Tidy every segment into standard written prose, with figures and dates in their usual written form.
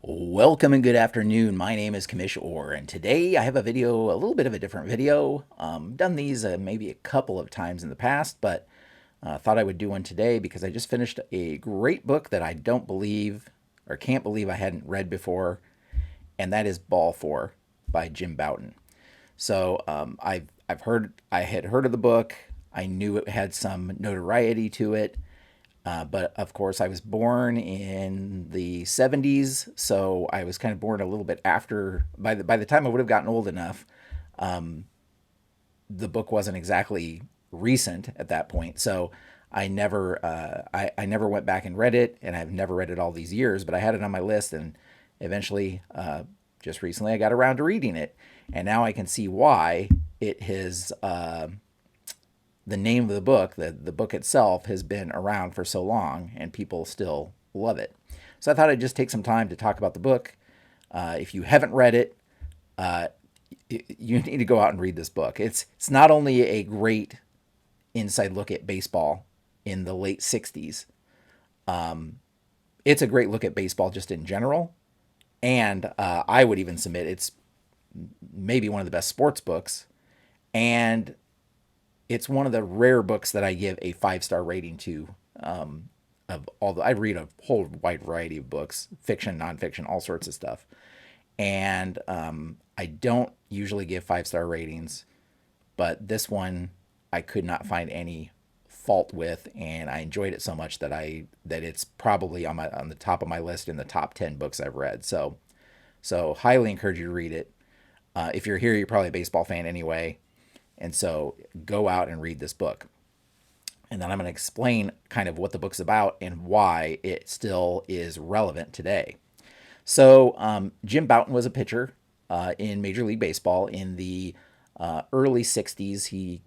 Welcome and good afternoon. My name is Commish Orr, and today I have a video, a little bit of a different video. Done these maybe a couple of times in the past, but thought I would do one today because I just finished a great book that I don't believe or can't believe I hadn't read before, and that is Ball 4 by Jim Bouton. So I had heard of the book. I knew it had some notoriety to it. But of course, I was born in the 70s, so I was kind of born a little bit after. By the time I would have gotten old enough, the book wasn't exactly recent at that point. So I never went back and read it, and I've never read it all these years. But I had it on my list, and eventually, just recently, I got around to reading it, and now I can see why it has. The name of the book, the book itself, has been around for so long, and people still love it. So I thought I'd just take some time to talk about the book. If you haven't read it, uh, you need to go out and read this book. It's not only a great inside look at baseball in the late '60s, it's a great look at baseball just in general. And I would even submit it's maybe one of the best sports books. And it's one of the rare books that I give a 5-star rating to. Of all I read a whole wide variety of books, fiction, nonfiction, all sorts of stuff, and I don't usually give 5-star ratings, but this one I could not find any fault with, and I enjoyed it so much that it's probably on the top of my list in the top 10 books I've read. So highly encourage you to read it. If you're here, you're probably a baseball fan anyway. And so go out and read this book. And then I'm going to explain kind of what the book's about and why it still is relevant today. So Jim Bouton was a pitcher in Major League Baseball in the early 60s.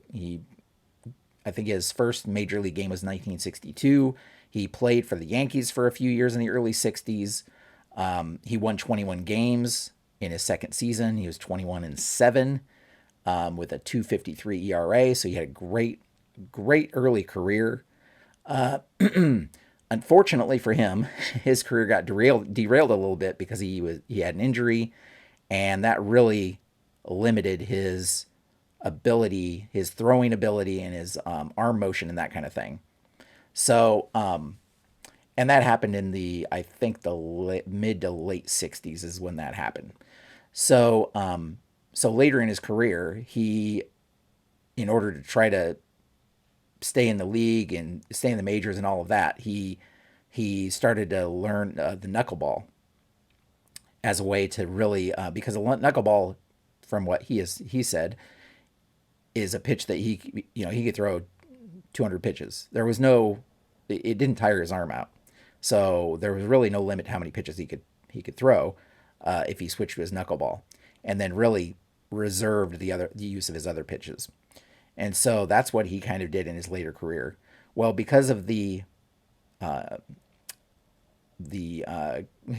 I think his first Major League game was 1962. He played for the Yankees for a few years in the early 60s. He won 21 games in his second season. He was 21-7. With a 2.53 ERA, so he had a great early career. Unfortunately for him, his career got derailed a little bit because he had an injury, and that really limited his ability, his throwing ability, and his arm motion and that kind of thing. So, and that happened in I think the mid to late '60s is when that happened. So, so later in his career, in order to try to stay in the league and stay in the majors and all of that, he started to learn the knuckleball as a way to really because a knuckleball, from what he said, is a pitch that he could throw 200 pitches. It didn't tire his arm out, so there was really no limit to how many pitches he could throw if he switched to his knuckleball, and then really reserved the use of his other pitches. And so that's what he kind of did in his later career. Well, because of the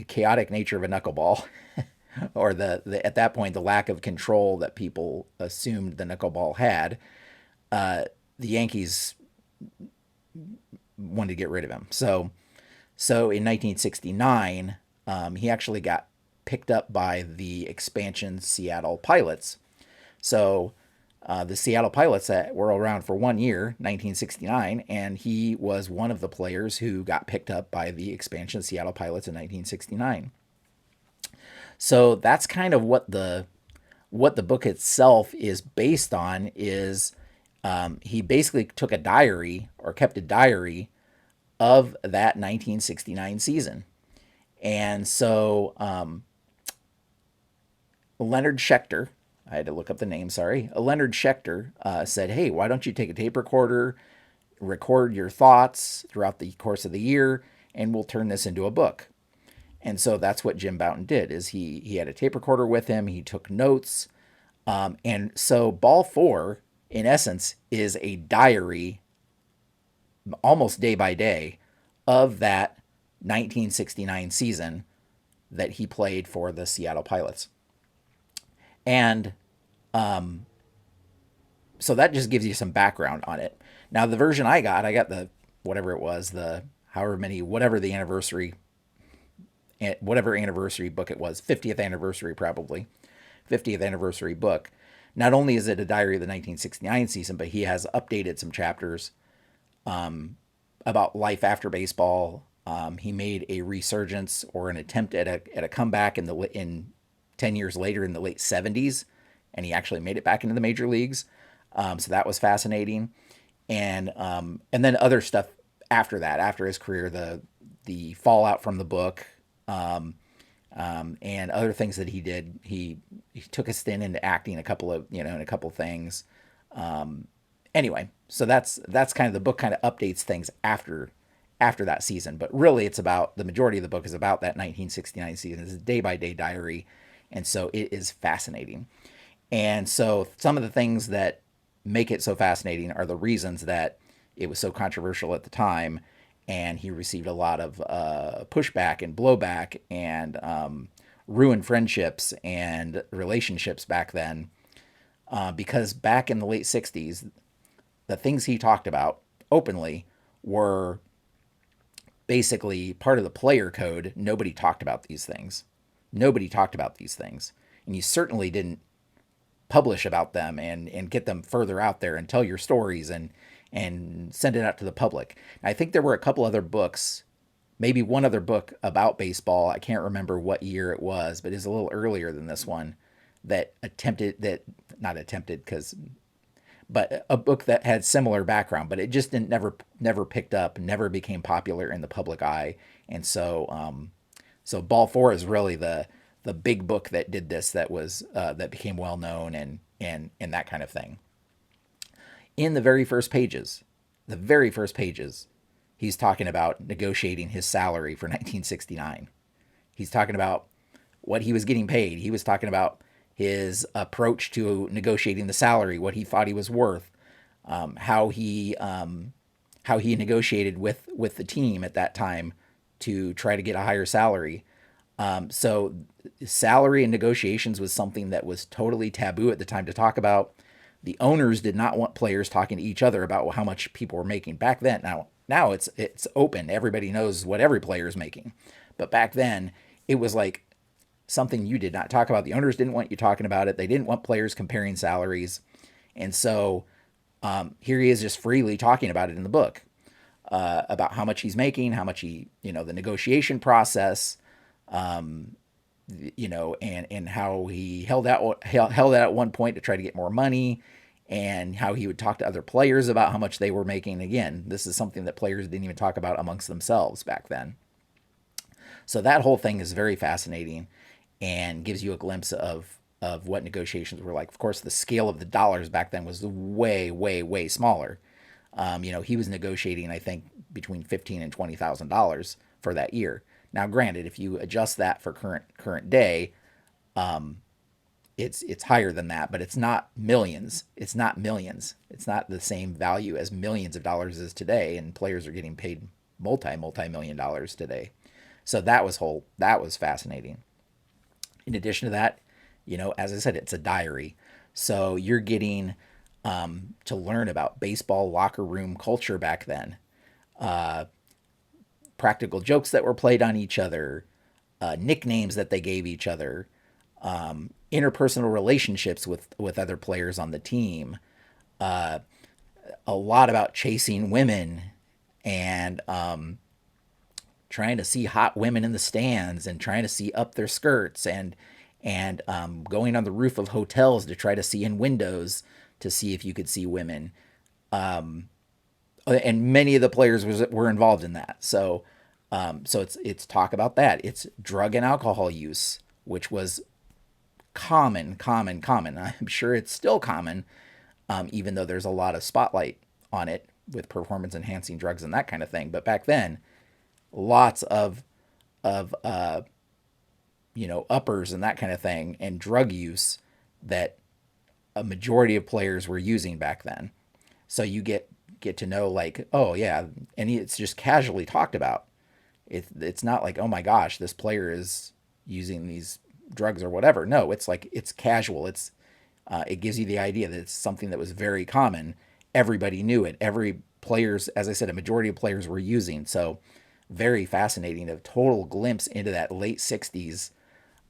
chaotic nature of a knuckleball, or the at that point the lack of control that people assumed the knuckleball had, the Yankees wanted to get rid of him. So in 1969, he actually got picked up by the expansion Seattle Pilots. So the Seattle Pilots that were around for 1 year, 1969, and he was one of the players who got picked up by the expansion Seattle Pilots in 1969. So that's kind of what the book itself is based on. Is he basically took a diary, or kept a diary, of that 1969 season. And so Leonard Schechter, I had to look up the name, sorry. Leonard Schechter said, hey, why don't you take a tape recorder, record your thoughts throughout the course of the year, and we'll turn this into a book. And so that's what Jim Bouton did, is he had a tape recorder with him, he took notes, and so Ball 4, in essence, is a diary, almost day by day, of that 1969 season that he played for the Seattle Pilots. And so that just gives you some background on it. Now, the version I got the whatever it was, the however many, whatever the anniversary whatever anniversary book it was, 50th anniversary probably, 50th anniversary book. Not only is it a diary of the 1969 season, but he has updated some chapters about life after baseball. He made a resurgence or an attempt at a comeback in 10 years later in the late 70s, and he actually made it back into the major leagues. So that was fascinating, and then other stuff after that, after his career, the fallout from the book, and other things that he did. He took a stint into acting in a couple things. Anyway, so that's kind of the book kind of updates things after that season. But really, it's about the majority of the book is about that 1969 season. It's a day by day diary, and so it is fascinating. And so some of the things that make it so fascinating are the reasons that it was so controversial at the time, and he received a lot of pushback and blowback and ruined friendships and relationships back then, because back in the late 60s, the things he talked about openly were basically part of the player code. Nobody talked about these things. Nobody talked about these things. And you certainly didn't publish about them and get them further out there and tell your stories and send it out to the public. I think there were a couple other books, maybe one other book about baseball. I can't remember what year it was, but it's a little earlier than this one that but a book that had similar background, but it just didn't never picked up, never became popular in the public eye. And so Ball 4 is really the big book that did this, that became well known and that kind of thing. In the very first pages, he's talking about negotiating his salary for 1969. He's talking about what he was getting paid. He was talking about his approach to negotiating the salary, what he thought he was worth, how he negotiated with the team at that time to try to get a higher salary. So salary and negotiations was something that was totally taboo at the time to talk about. The owners did not want players talking to each other about how much people were making back then. Now it's open. Everybody knows what every player is making. But back then, it was like something you did not talk about. The owners didn't want you talking about it. They didn't want players comparing salaries. And so here he is just freely talking about it in the book, about how much he's making, how much the negotiation process, and how he held out at one point to try to get more money, and how he would talk to other players about how much they were making. Again, this is something that players didn't even talk about amongst themselves back then. So that whole thing is very fascinating and gives you a glimpse of what negotiations were like. Of course, the scale of the dollars back then was way, way, way smaller. He was negotiating, I think, between $15,000 and $20,000 for that year. Now, granted, if you adjust that for current day, it's higher than that, but it's not millions. It's not millions. It's not the same value as millions of dollars is today, and players are getting paid multi-million dollars today. So that was fascinating. In addition to that, as I said, it's a diary. So you're getting to learn about baseball locker room culture back then. Practical jokes that were played on each other, nicknames that they gave each other, interpersonal relationships with other players on the team, a lot about chasing women and trying to see hot women in the stands and trying to see up their skirts and going on the roof of hotels to try to see in windows to see if you could see women. And many of the players were involved in that. So it's talk about that. It's drug and alcohol use, which was common. I'm sure it's still common, even though there's a lot of spotlight on it with performance enhancing drugs and that kind of thing. But back then, lots of uppers and that kind of thing, and drug use that a majority of players were using back then. So you get to know, like, oh yeah, and it's just casually talked about. It's not like, oh my gosh, this player is using these drugs or whatever. No, it's like, it's casual. It gives you the idea that it's something that was very common. Everybody knew it. Every players, as I said, a majority of players were using. So very fascinating, a total glimpse into that late 60s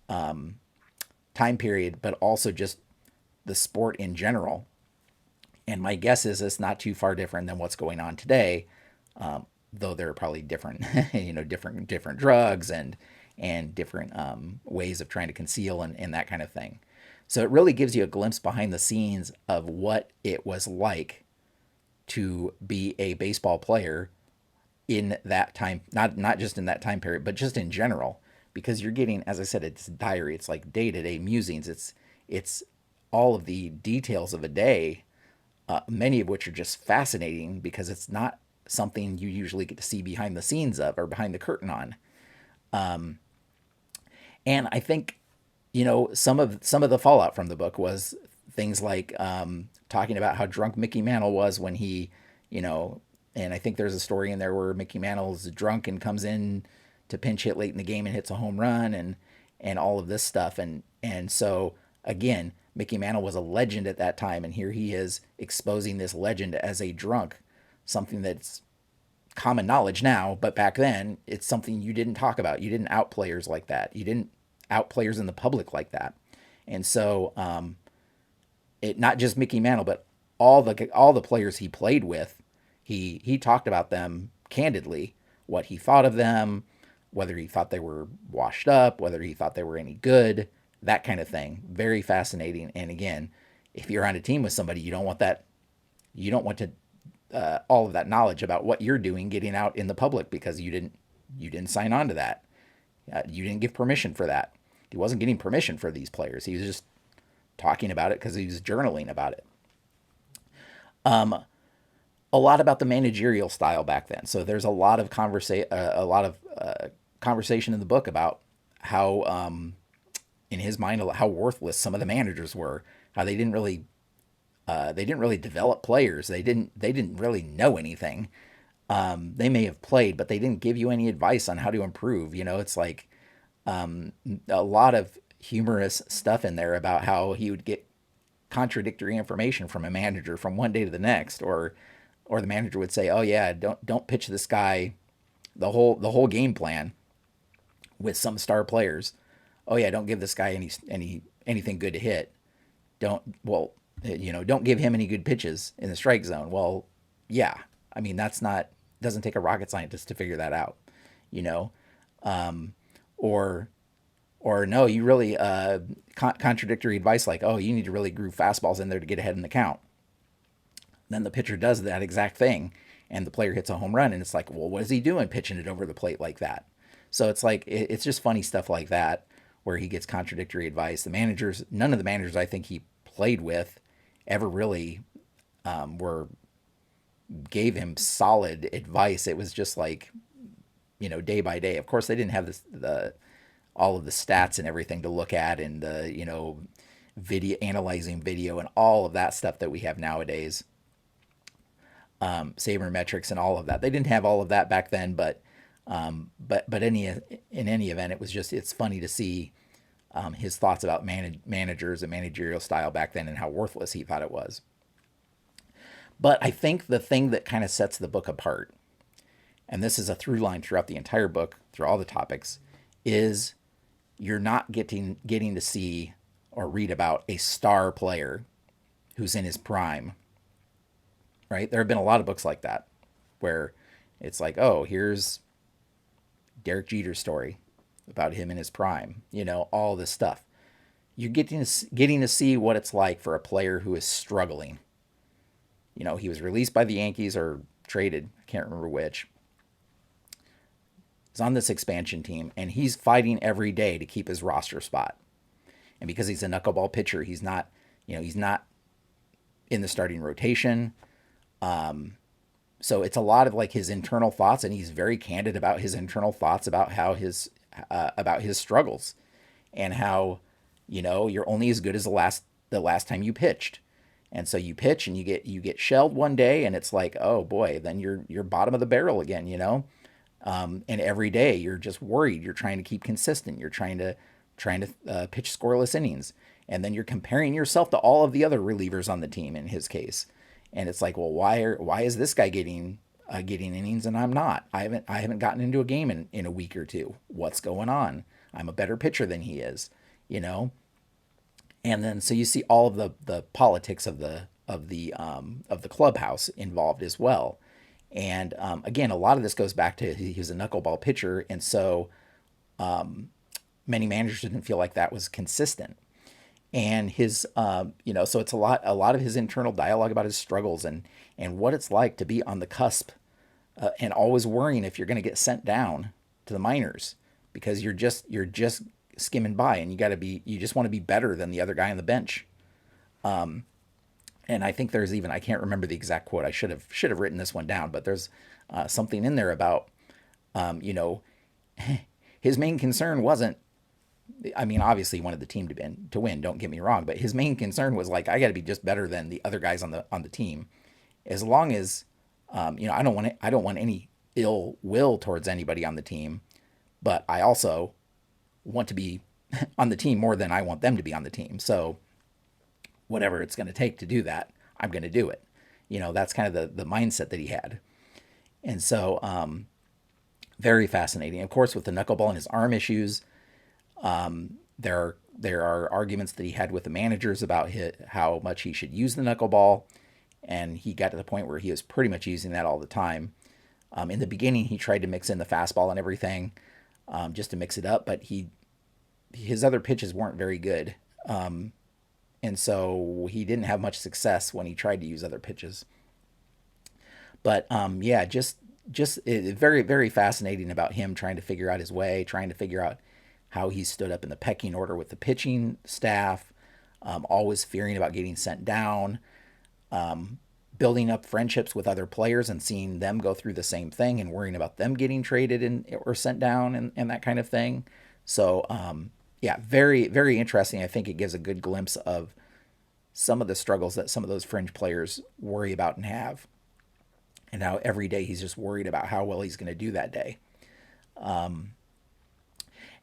time period, but also just the sport in general. And my guess is it's not too far different than what's going on today, though there are probably different, different drugs and different ways of trying to conceal and that kind of thing. So it really gives you a glimpse behind the scenes of what it was like to be a baseball player in that time, not just in that time period, but just in general, because you're getting, as I said, it's diary, it's like day-to-day musings, it's all of the details of a day, many of which are just fascinating because it's not something you usually get to see behind the scenes of or behind the curtain on. And I think, some of the fallout from the book was things like talking about how drunk Mickey Mantle was when he, you know, and I think there's a story in there where Mickey Mantle's drunk and comes in to pinch hit late in the game and hits a home run and all of this stuff. And so again, Mickey Mantle was a legend at that time, and here he is exposing this legend as a drunk, something that's common knowledge now, but back then it's something you didn't talk about. You didn't out players like that. You didn't out players in the public like that. And so it not just Mickey Mantle, but all the players he played with, he talked about them candidly, what he thought of them, whether he thought they were washed up, whether he thought they were any good, that kind of thing. Very fascinating. And again, if you're on a team with somebody, you don't want that. You don't want to all of that knowledge about what you're doing getting out in the public because you didn't sign on to that. You didn't give permission for that. He wasn't getting permission for these players. He was just talking about it because he was journaling about it. A lot about the managerial style back then. So there's a lot of conversation in the book about how, in his mind, how worthless some of the managers were. How they didn't really develop players. They didn't really know anything. They may have played, but they didn't give you any advice on how to improve. It's like a lot of humorous stuff in there about how he would get contradictory information from a manager from one day to the next, or the manager would say, "Oh yeah, don't pitch this guy the whole game plan with some star players. Oh yeah, don't give this guy anything good to hit. Don't give him any good pitches in the strike zone." Well, yeah, I mean doesn't take a rocket scientist to figure that out, you know, or no, you really contradictory advice like, oh, you need to really groove fastballs in there to get ahead in the count. Then the pitcher does that exact thing, and the player hits a home run, and it's like, well, what is he doing pitching it over the plate like that? So it's like it's just funny stuff like that where he gets contradictory advice. None of the managers I think he played with ever really were gave him solid advice. It was just like, day by day. Of course, they didn't have the all of the stats and everything to look at, and the video analyzing video and all of that stuff that we have nowadays. Sabermetrics and all of that. They didn't have all of that back then, but in any event, it's funny to see his thoughts about managers and managerial style back then and how worthless he thought it was. But I think the thing that kind of sets the book apart, and this is a through line throughout the entire book, through all the topics, is you're not getting to see or read about a star player who's in his prime, right? There have been a lot of books like that where it's like, oh, here's Derek Jeter's story about him in his prime, all this stuff. You're getting to see what it's like for a player who is struggling. He was released by the Yankees or traded, I can't remember which. He's on this expansion team, and he's fighting every day to keep his roster spot. And because he's a knuckleball pitcher, he's not in the starting rotation. So it's a lot of like his internal thoughts, and he's very candid about his internal thoughts about how about his struggles, and how you're only as good as the last time you pitched. And so you pitch and you get shelled one day, and it's like, oh boy, then you're bottom of the barrel again, and every day you're just worried. You're trying to keep consistent. You're trying to pitch scoreless innings, and then you're comparing yourself to all of the other relievers on the team in his case. And it's like, well, why is this guy getting getting innings, and I'm not. I haven't gotten into a game in a week or two. What's going on? I'm a better pitcher than he is, you know. And then so you see all of the politics of the clubhouse involved as well. And again, a lot of this goes back to he was a knuckleball pitcher, and so many managers didn't feel like that was consistent. And his, so it's a lot of his internal dialogue about his struggles and what it's like to be on the cusp and always worrying if you're going to get sent down to the minors because you're just skimming by and you just want to be better than the other guy on the bench. And I think there's even I can't remember the exact quote. I should have written this one down, but there's something in there about um, you know his main concern wasn't. I mean, obviously he wanted the team to win. Don't get me wrong, but his main concern was like I got to be just better than the other guys on the team, as long as I don't want any ill will towards anybody on the team, but I also want to be on the team more than I want them to be on the team. So whatever it's going to take to do that, I'm going to do it. That's kind of the mindset that he had. And so, very fascinating. Of course, with the knuckleball and his arm issues, there are arguments that he had with the managers about how much he should use the knuckleball, and he got to the point where he was pretty much using that all the time. In the beginning, he tried to mix in the fastball and everything, just to mix it up, but his other pitches weren't very good. And so he didn't have much success when he tried to use other pitches. But yeah, just very very fascinating about him trying to figure out his way, trying to figure out how he stood up in the pecking order with the pitching staff, always fearing about getting sent down, building up friendships with other players and seeing them go through the same thing and worrying about them getting traded or sent down and that kind of thing. So yeah, very very interesting. I think it gives a good glimpse of some of the struggles that some of those fringe players worry about and have, and how every day he's just worried about how well he's going to do that day.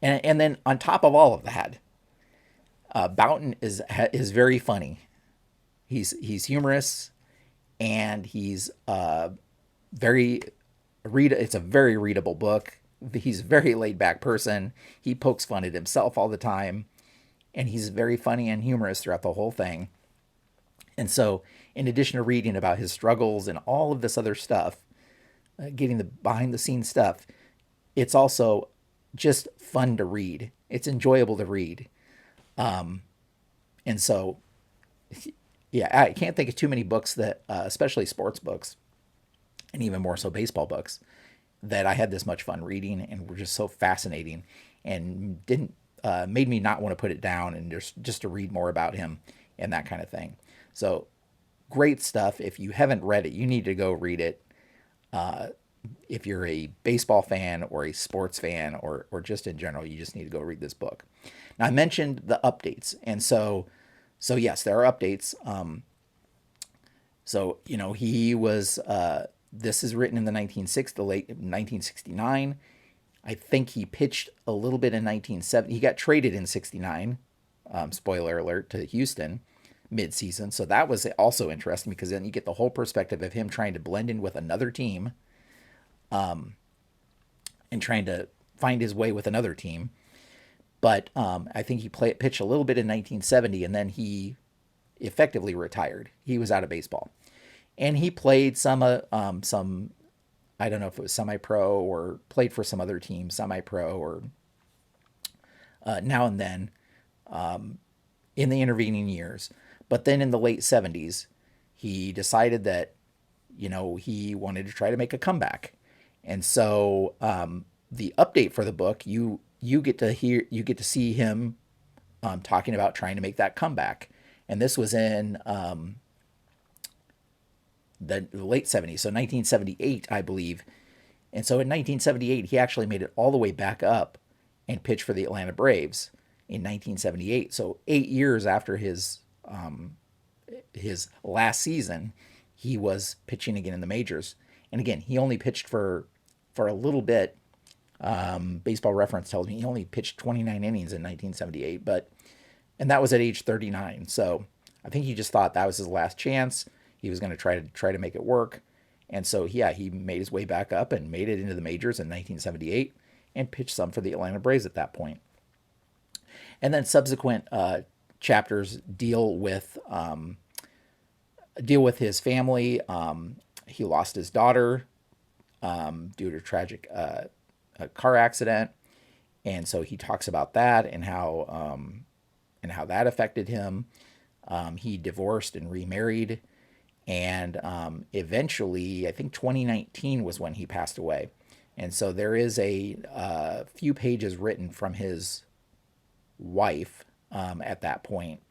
And then on top of all of that, Bouton is very funny. He's humorous, and he's very It's a very readable book. He's a very laid back person. He pokes fun at himself all the time, and he's very funny and humorous throughout the whole thing. And so, in addition to reading about his struggles and all of this other stuff, getting the behind the scenes stuff, it's also just fun to read. It's enjoyable to read. And so, yeah, I can't think of too many books that, especially sports books, and even more so baseball books, that I had this much fun reading and were just so fascinating and didn't made me not want to put it down and just to read more about him and that kind of thing. So great stuff. If you haven't read it, you need to go read it. If you're a baseball fan or a sports fan or just in general, you just need to go read this book. Now I mentioned the updates, and so yes, there are updates. So he was. This is written in the late 1969. I think he pitched a little bit in 1970. He got traded in 69. Spoiler alert, to Houston mid-season. So that was also interesting because then you get the whole perspective of him trying to blend in with another team, and trying to find his way with another team. But I think he pitched a little bit in 1970, and then he effectively retired. He was out of baseball, and he played some I don't know if it was semi-pro or played for some other team, semi-pro or now and then in the intervening years. But then in the late 70s, he decided that he wanted to try to make a comeback, and so the update for the book, you get to see him talking about trying to make that comeback, and this was in the late 70s, so 1978, I believe. And so in 1978, he actually made it all the way back up and pitched for the Atlanta Braves in 1978. So 8 years after his last season, he was pitching again in the majors. And again, he only pitched for a little bit. Baseball Reference tells me he only pitched 29 innings in 1978, and that was at age 39. So I think he just thought that was his last chance. He was going to try to make it work, And so, yeah, he made his way back up and made it into the majors in 1978 and pitched some for the Atlanta Braves at that point. And then subsequent chapters deal with his family. He lost his daughter due to a tragic a car accident, and so he talks about that and how that affected him. He divorced and remarried, and eventually, I think 2019 was when he passed away. And so there is a few pages written from his wife at that point,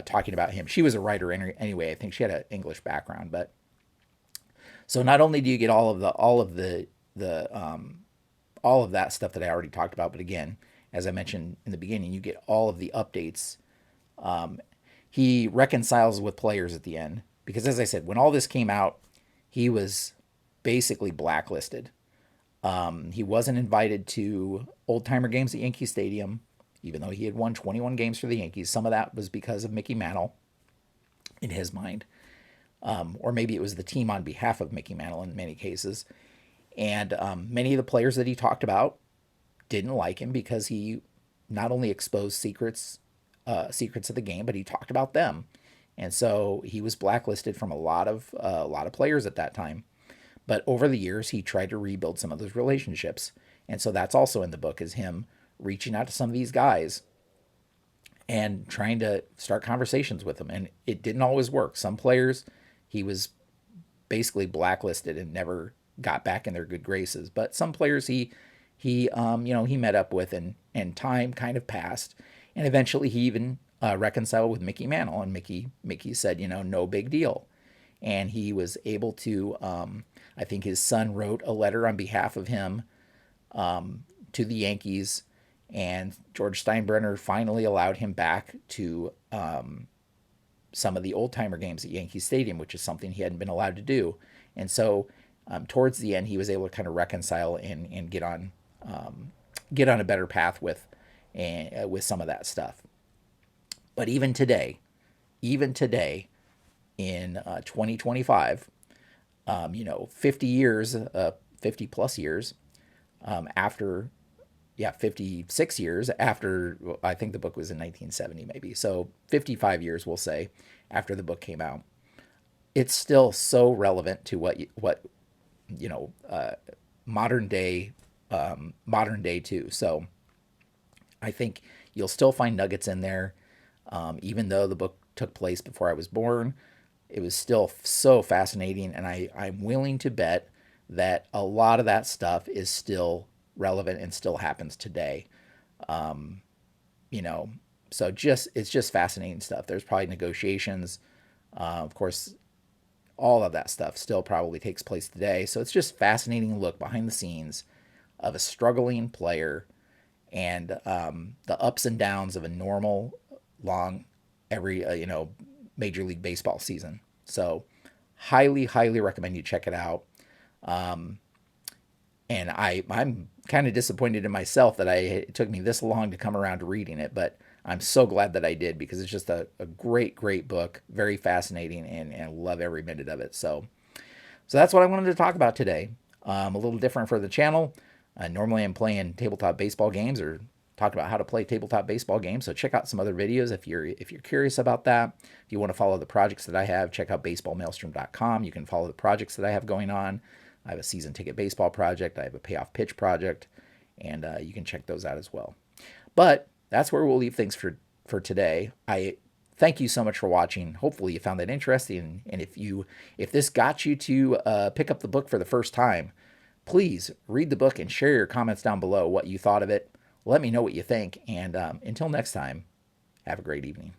talking about him. She was a writer anyway. I think she had an English background, but so not only do you get all of that stuff that I already talked about, but again, as I mentioned in the beginning, you get all of the updates. He reconciles with players at the end because, as I said, when all this came out, he was basically blacklisted. He wasn't invited to old timer games at Yankee Stadium, even though he had won 21 games for the Yankees. Some of that was because of Mickey Mantle, in his mind, or maybe it was the team on behalf of Mickey Mantle in many cases. And many of the players that he talked about didn't like him because he not only exposed secrets of the game, but he talked about them. And so he was blacklisted from a lot of players at that time. But over the years, he tried to rebuild some of those relationships. And so that's also in the book, is him reaching out to some of these guys and trying to start conversations with them. And it didn't always work. Some players, he was basically blacklisted and never got back in their good graces. But some players he met up with, and time kind of passed. And eventually he even reconciled with Mickey Mantle. And Mickey said, no big deal. And he was able to, I think his son wrote a letter on behalf of him to the Yankees, and George Steinbrenner finally allowed him back to some of the old timer games at Yankee Stadium, which is something he hadn't been allowed to do. And so towards the end, he was able to kind of reconcile and get on a better path with some of that stuff. But even today in 2025, 50 years, 50 plus years after, 56 years after, I think the book was in 1970 maybe. So 55 years, we'll say, after the book came out, it's still so relevant to what modern day too. So I think you'll still find nuggets in there. Even though the book took place before I was born, it was still so fascinating. And I'm willing to bet that a lot of that stuff is still relevant and still happens today. So it's just fascinating stuff. There's probably negotiations. Of course, all of that stuff still probably takes place today. So it's just fascinating look behind the scenes of a struggling player and the ups and downs of a normal, long, every Major League Baseball season. So highly, highly recommend you check it out. And I'm kind of disappointed in myself that it took me this long to come around to reading it, but I'm so glad that I did, because it's just a great, great book, very fascinating, and love every minute of it. So that's what I wanted to talk about today. A little different for the channel. Normally I'm playing tabletop baseball games or talk about how to play tabletop baseball games. So check out some other videos if you're curious about that. If you want to follow the projects that I have, check out baseballmaelstrom.com. You can follow the projects that I have going on. I have a season ticket baseball project. I have a payoff pitch project, and you can check those out as well. But that's where we'll leave things for today. I thank you so much for watching. Hopefully you found that interesting. And if this got you to pick up the book for the first time, please read the book and share your comments down below what you thought of it. Let me know what you think. And until next time, have a great evening.